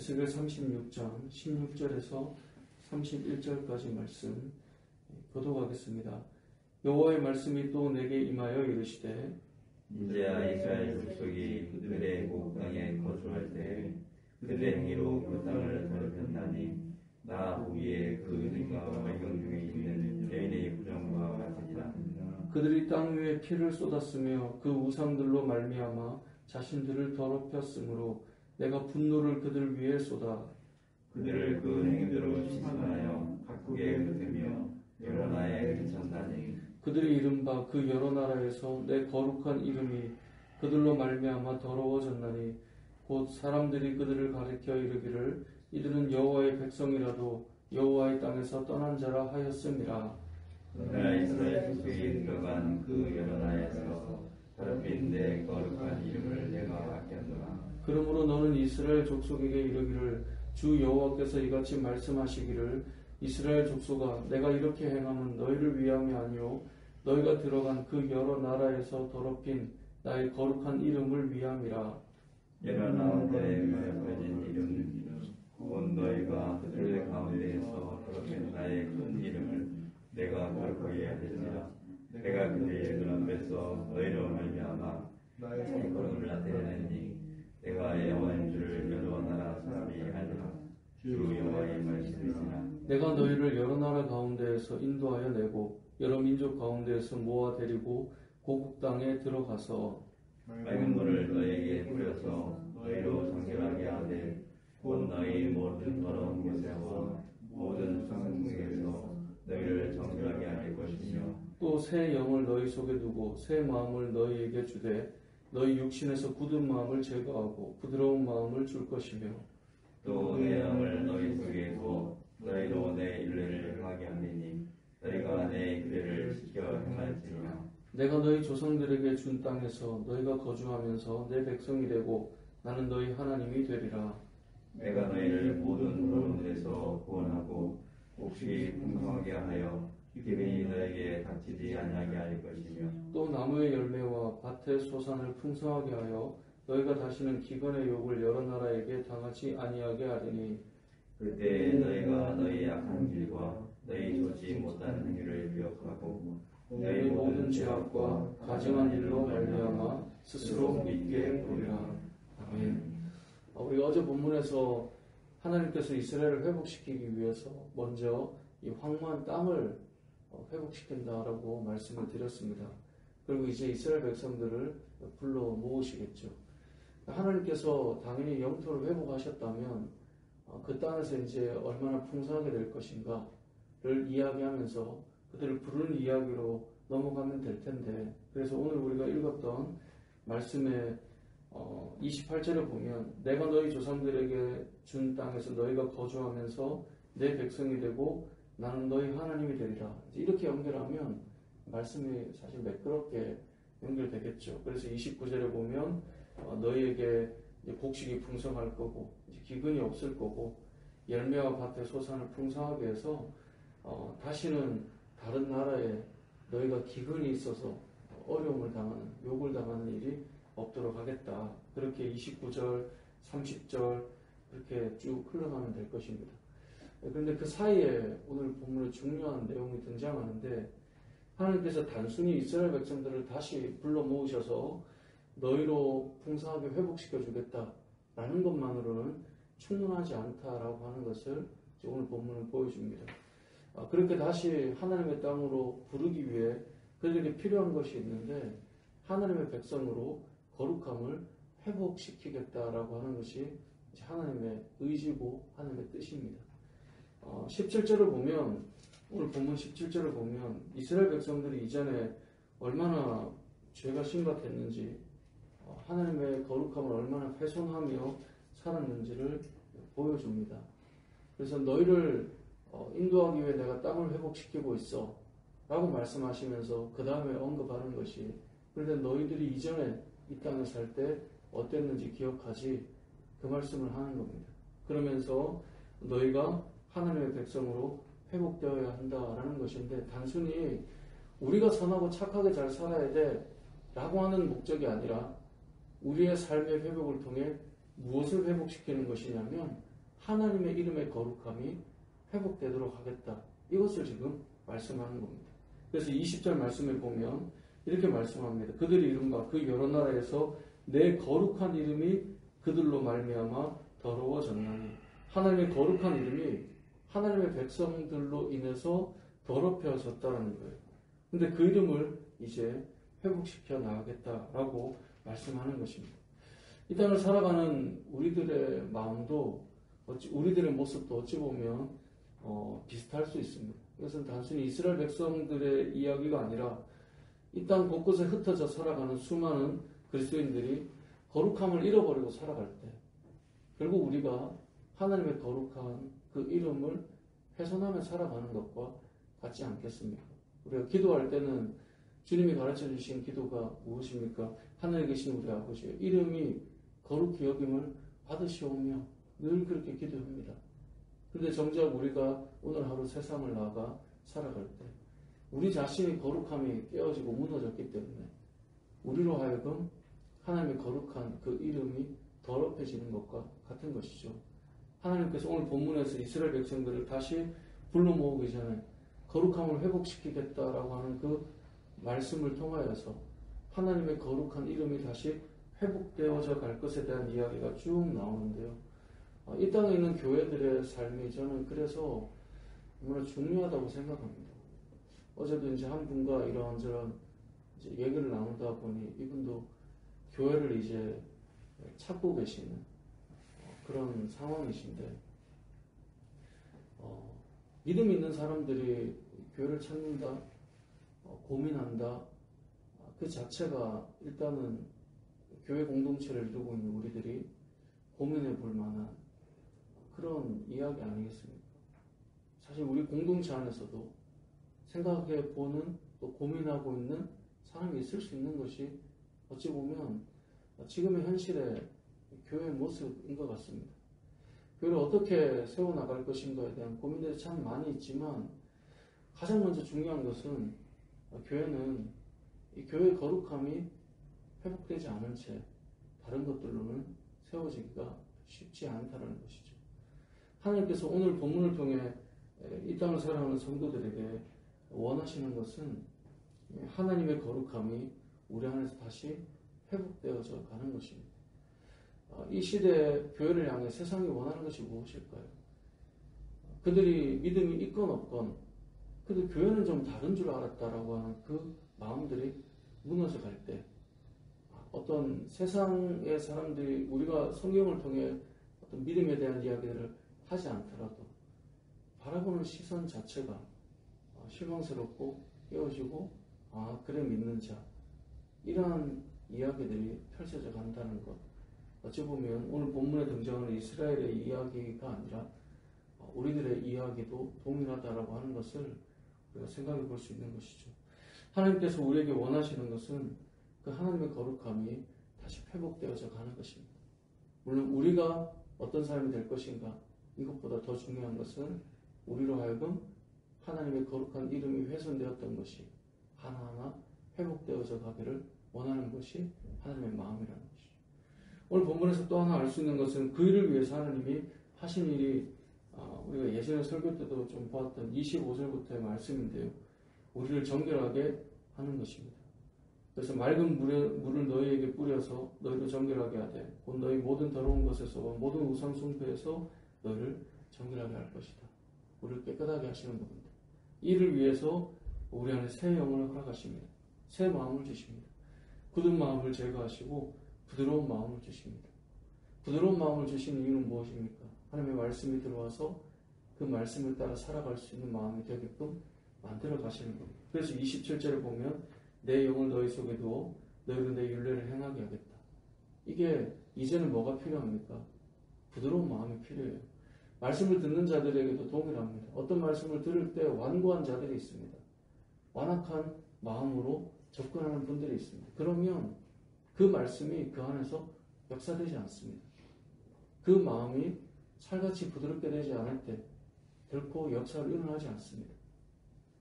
에스겔 36장 16절에서 31절까지 말씀 교독하겠습니다. 여호와의 말씀이 또 내게 임하여 이르시되 이제야 이스라엘 족속이 그들의 복 땅에 거주할 때 그들의 행위로 그 땅을 더럽혔나니 나 보기에 그 은혜가 발견 중에 있는 죄인의 부정과 같으니라. 그들이 땅 위에 피를 쏟았으며 그 우상들로 말미암아 자신들을 더럽혔으므로 내가 분노를 그들 위에 쏟아 그들을 그 행위대로 심판하여 각국에 흩으며 여러 나라에 괜찮다니. 그들이 이른바 그 여러 나라에서 내 거룩한 이름이 그들로 말미암아 더러워졌나니 곧 사람들이 그들을 가리켜 이르기를 이들은 여호와의 백성이라도 여호와의 땅에서 떠난 자라 하였음이라. 그러나 이스라엘 족속이 들어간 그 여러 나라에서 더럽힌 내 거룩한 이름을 내가 아꼈노라. 그러므로 너는 이스라엘 족속에게 이르기를 주 여호와께서 이같이 말씀하시기를 이스라엘 족속아 내가 이렇게 행함은 너희를 위함이 아니요 너희가 들어간 그 여러 나라에서 더럽힌 나의 거룩한 이름을 위함이라. 여러 나라에 거룩해진 이름 곧 너희가 그들 가운데에서 더럽힌 나의 큰 이름을 내가 거룩하게 하리라. 내가 그들의 눈앞에서 너희로 말미암아 나의 거룩을 나타내니 내가 여호와인 줄을 여러 나라 사람이 알리라. 주 여호와의 말씀이시라. 내가 너희를 여러 나라 가운데에서 인도하여 내고 여러 민족 가운데에서 모아 데리고 고국 땅에 들어가서 맑은 물을 너희에게 뿌려서 너희로 정결하게 하되 곧 너희 모든 더러운 곳에서 모든 성중에서 너희를 정결하게 할 것이며 또 새 영을 너희 속에 두고 새 마음을 너희에게 주되 너희 육신에서 굳은 마음을 제거하고 부드러운 마음을 줄 것이며 또 내 영을 너희 속에 두어 너희로 내 율례를 행하게 하리니 너희가 내 규례를 지켜 행할지니라. 내가 너희 조상들에게 준 땅에서 너희가 거주하면서 내 백성이 되고 나는 너희 하나님이 되리라. 내가 너희를 모든 더러운 데서 구원하고 옥시 풍성하게 하여 기근이 너에게 닥치지 아니하게 할 것이며 또 나무의 열매와 밭의 소산을 풍성하게 하여 너희가 다시는 기근의 욕을 여러 나라에게 당하지 아니하게 하리니 그때 너희가 너희 악한 길과 너희 좋지 못한 행위를 기억하고 너희 모든 죄악과 가증한 일로 말미암아 스스로 믿게 보리라. 아멘. 우리가 어제 본문에서 하나님께서 이스라엘을 회복시키기 위해서 먼저 이 황무한 땅을 회복시킨다라고 말씀을 드렸습니다. 그리고 이제 이스라엘 백성들을 불러 모으시겠죠. 하나님께서 당연히 영토를 회복하셨다면 그 땅에서 이제 얼마나 풍성하게 될 것인가를 이야기하면서 그들을 부르는 이야기로 넘어가면 될 텐데, 그래서 오늘 우리가 읽었던 말씀의 28절에 보면 내가 너희 조상들에게 준 땅에서 너희가 거주하면서 내 백성이 되고 나는 너희 하나님이 되리라. 이렇게 연결하면 말씀이 사실 매끄럽게 연결되겠죠. 그래서 29절에 보면 너희에게 곡식이 풍성할 거고 기근이 없을 거고 열매와 밭의 소산을 풍성하게 해서 다시는 다른 나라에 너희가 기근이 있어서 어려움을 당하는, 욕을 당하는 일이 없도록 하겠다. 그렇게 29절, 30절 그렇게 쭉 흘러가면 될 것입니다. 그런데 그 사이에 오늘 본문에 중요한 내용이 등장하는데 하나님께서 단순히 이스라엘 백성들을 다시 불러 모으셔서 너희로 풍성하게 회복시켜 주겠다라는 것만으로는 충분하지 않다라고 하는 것을 오늘 본문은 보여줍니다. 그렇게 다시 하나님의 땅으로 부르기 위해 그들에게 필요한 것이 있는데 하나님의 백성으로 거룩함을 회복시키겠다라고 하는 것이 하나님의 의지고 하나님의 뜻입니다. 17절을 보면 오늘 본문 17절을 보면 이스라엘 백성들이 이전에 얼마나 죄가 심각했는지 하나님의 거룩함을 얼마나 훼손하며 살았는지를 보여줍니다. 그래서 너희를 인도하기 위해 내가 땅을 회복시키고 있어 라고 말씀하시면서 그 다음에 언급하는 것이 그런데 너희들이 이전에 이 땅에 살 때 어땠는지 기억하지 그 말씀을 하는 겁니다. 그러면서 너희가 하나님의 백성으로 회복되어야 한다라는 것인데 단순히 우리가 선하고 착하게 잘 살아야 돼 라고 하는 목적이 아니라 우리의 삶의 회복을 통해 무엇을 회복시키는 것이냐면 하나님의 이름의 거룩함이 회복되도록 하겠다. 이것을 지금 말씀하는 겁니다. 그래서 20절 말씀에 보면 이렇게 말씀합니다. 그들의 이름과 그 여러 나라에서 내 거룩한 이름이 그들로 말미암아 더러워졌나니. 하나님의 거룩한 이름이 하나님의 백성들로 인해서 더럽혀졌다는 거예요. 근데 그 이름을 이제 회복시켜 나가겠다라고 말씀하는 것입니다. 이 땅을 살아가는 우리들의 마음도 우리들의 모습도 어찌 보면 비슷할 수 있습니다. 이것은 단순히 이스라엘 백성들의 이야기가 아니라 이 땅 곳곳에 흩어져 살아가는 수많은 그리스도인들이 거룩함을 잃어버리고 살아갈 때 결국 우리가 하나님의 거룩한 그 이름을 훼손하며 살아가는 것과 같지 않겠습니까? 우리가 기도할 때는 주님이 가르쳐 주신 기도가 무엇입니까? 하늘에 계신 우리 아버지의 이름이 거룩히 여김을 받으시오며 늘 그렇게 기도합니다. 그런데 정작 우리가 오늘 하루 세상을 나가 살아갈 때 우리 자신의 거룩함이 깨어지고 무너졌기 때문에 우리로 하여금 하나님의 거룩한 그 이름이 더럽혀지는 것과 같은 것이죠. 하나님께서 오늘 본문에서 이스라엘 백성들을 다시 불러 모으기 전에 거룩함을 회복시키겠다라고 하는 그 말씀을 통하여서 하나님의 거룩한 이름이 다시 회복되어져 갈 것에 대한 이야기가 쭉 나오는데요. 이 땅에 있는 교회들의 삶이 저는 그래서 너무나 중요하다고 생각합니다. 어제도 이제 한 분과 이런저런 이제 얘기를 나누다 보니 이분도 교회를 이제 찾고 계시는 그런 상황이신데, 믿음 있는 사람들이 교회를 찾는다, 고민한다, 그 자체가 일단은 교회 공동체를 이루고 있는 우리들이 고민해 볼 만한 그런 이야기 아니겠습니까? 사실 우리 공동체 안에서도 생각해 보는 또 고민하고 있는 사람이 있을 수 있는 것이 어찌 보면 지금의 현실의 교회의 모습인 것 같습니다. 교회를 어떻게 세워나갈 것인가에 대한 고민들이 참 많이 있지만 가장 먼저 중요한 것은 교회는 이 교회의 거룩함이 회복되지 않은 채 다른 것들로는 세워지기가 쉽지 않다는 것이죠. 하나님께서 오늘 본문을 통해 이 땅을 살아가는 성도들에게 원하시는 것은 하나님의 거룩함이 우리 안에서 다시 회복되어져 가는 것입니다. 이 시대 교회를 향해 세상이 원하는 것이 무엇일까요? 그들이 믿음이 있건 없건 그래도 교회는 좀 다른 줄 알았다라고 하는 그 마음들이 무너져 갈 때 어떤 세상의 사람들이 우리가 성경을 통해 어떤 믿음에 대한 이야기를 하지 않더라도 바라보는 시선 자체가 실망스럽고 깨어지고 그래 믿는 자, 이러한 이야기들이 펼쳐져 간다는 것, 어찌 보면 오늘 본문에 등장하는 이스라엘의 이야기가 아니라 우리들의 이야기도 동일하다라고 하는 것을 우리가 생각해 볼 수 있는 것이죠. 하나님께서 우리에게 원하시는 것은 그 하나님의 거룩함이 다시 회복되어져 가는 것입니다. 물론 우리가 어떤 사람이 될 것인가, 이것보다 더 중요한 것은 우리로 하여금 하나님의 거룩한 이름이 훼손되었던 것이 하나하나 회복되어져 가기를 원하는 것이 하나님의 마음이라는 것이죠. 오늘 본문에서 또 하나 알 수 있는 것은 그 일을 위해서 하나님이 하신 일이 우리가 예전에 설교 때도 좀 보았던 25절부터의 말씀인데요. 우리를 정결하게 하는 것입니다. 그래서 맑은 물을 너희에게 뿌려서 너희도 정결하게 하되 곧 너희 모든 더러운 것에서 모든 우상 숭배에서 너희를 정결하게 할 것이다. 우리를 깨끗하게 하시는 분입니다. 이를 위해서 우리 안에 새 영을 허락하십니다. 새 마음을 주십니다. 굳은 마음을 제거하시고 부드러운 마음을 주십니다. 부드러운 마음을 주시는 이유는 무엇입니까? 하나님의 말씀이 들어와서 그 말씀을 따라 살아갈 수 있는 마음이 되게끔 만들어 가시는 겁니다. 그래서 27절에 보면 내 영을 너희 속에 두어 너희로 내 율례를 행하게 하겠다. 이게 이제는 뭐가 필요합니까? 부드러운 마음이 필요해요. 말씀을 듣는 자들에게도 동일합니다. 어떤 말씀을 들을 때 완고한 자들이 있습니다. 완악한 마음으로 접근하는 분들이 있습니다. 그러면 그 말씀이 그 안에서 역사되지 않습니다. 그 마음이 살같이 부드럽게 되지 않을 때 결코 역사를 일어나지 않습니다.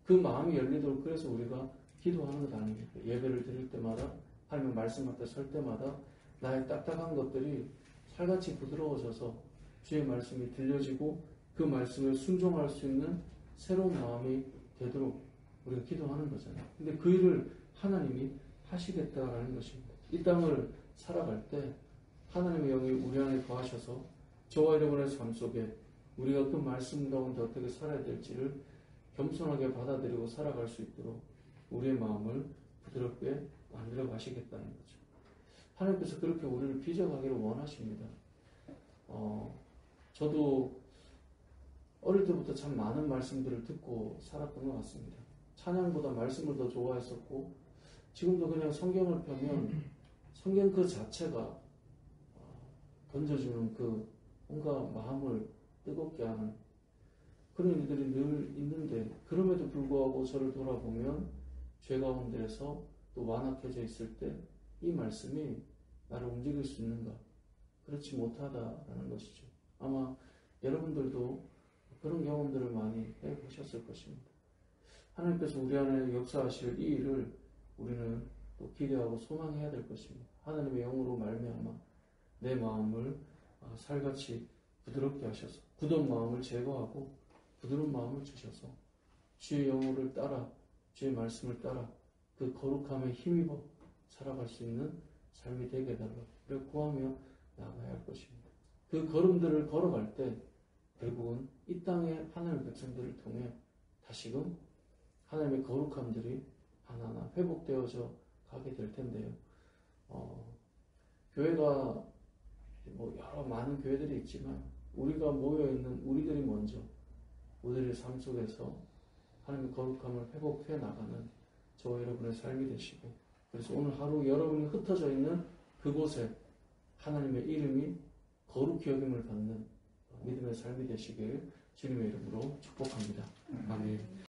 그 마음이 열리도록 그래서 우리가 기도하는 것 아닙니까? 예배를 드릴 때마다 하나님의 말씀 앞에 설 때마다 나의 딱딱한 것들이 살같이 부드러워져서 주의 말씀이 들려지고 그 말씀에 순종할 수 있는 새로운 마음이 되도록 우리가 기도하는 거잖아요. 근데 그 일을 하나님이 하시겠다라는 것입니다. 이 땅을 살아갈 때 하나님의 영이 우리 안에 거하셔서 저와 여러분의 삶 속에 우리가 그 말씀 가운데 어떻게 살아야 될지를 겸손하게 받아들이고 살아갈 수 있도록 우리의 마음을 부드럽게 만들어 가시겠다는 거죠. 하나님께서 그렇게 우리를 빚어가기를 원하십니다. 저도 어릴 때부터 참 많은 말씀들을 듣고 살았던 것 같습니다. 찬양보다 말씀을 더 좋아했었고, 지금도 그냥 성경을 펴면 성경 그 자체가 던져주는 그 뭔가 마음을 뜨겁게 하는 그런 일들이 늘 있는데, 그럼에도 불구하고 저를 돌아보면 죄 가운데에서 또 완악해져 있을 때 이 말씀이 나를 움직일 수 있는가? 그렇지 못하다라는 것이죠. 아마 여러분들도 그런 경험들을 많이 해보셨을 것입니다. 하나님께서 우리 안에 역사하실 이 일을 우리는 또 기대하고 소망해야 될 것입니다. 하나님의 영으로 말미암아 내 마음을 살같이 부드럽게 하셔서 굳은 마음을 제거하고 부드러운 마음을 주셔서 주의 영혼을 따라 주의 말씀을 따라 그 거룩함에 힘입어 살아갈 수 있는 삶이 되게 해달라고 그렇게 구하며 나가야 할 것입니다. 그 걸음들을 걸어갈 때 결국은 이 땅의 하나님의 백성들을 통해 다시금 하나님의 거룩함들이 하나하나 회복되어져 가게 될 텐데요. 교회가 여러 많은 교회들이 있지만 우리가 모여있는 우리들이 먼저 우리들의 삶 속에서 하나님의 거룩함을 회복해 나가는 저와 여러분의 삶이 되시고, 그래서 오늘 하루 여러분이 흩어져 있는 그곳에 하나님의 이름이 거룩히 여김을 받는 믿음의 삶이 되시길 주님의 이름으로 축복합니다. 아멘.